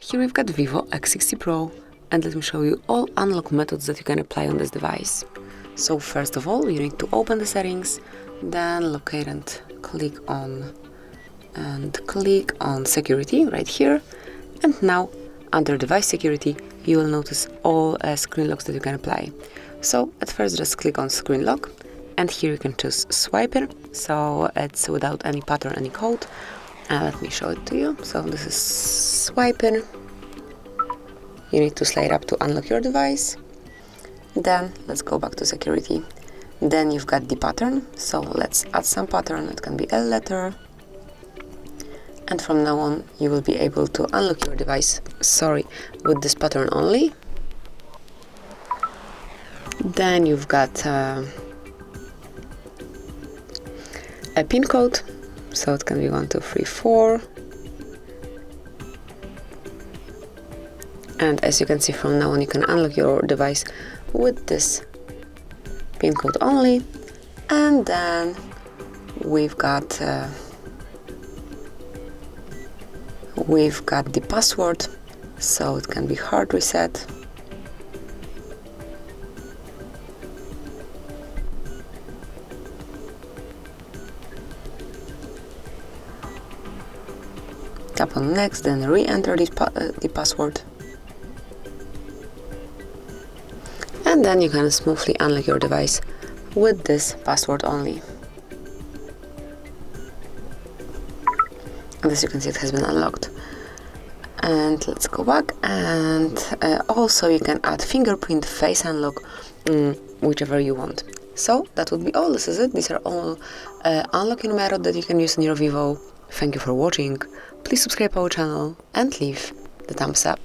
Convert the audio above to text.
Here we've got Vivo X60 Pro, and let me show you all unlock methods that you can apply on this device. So first of all, you need to open the settings, then locate and click on security right here. And now under device security, you will notice all screen locks that you can apply. So at first just click on screen lock, and here you can choose swiper, so it's without any pattern, any code. Let me show it to you. So this is swiper. You need to slide up to unlock your device. Then let's go back to security. Then you've got the pattern, so let's add some pattern. It can be a letter. And from now on, you will be able to unlock your device, with this pattern only. Then you've got a PIN code, so it can be 1, 2, 3, 4. And as you can see, from now on, you can unlock your device with this PIN code only. And then we've got the password, so it can be hard reset. Tap on next, then re-enter the password. And then you can smoothly unlock your device with this password only. And as you can see, it has been unlocked. And let's go back, and also you can add fingerprint, face unlock, whichever you want. So that would be all. This is it. These are all unlocking methods that you can use in your Vivo. Thank you for watching. Please subscribe our channel and leave the thumbs up.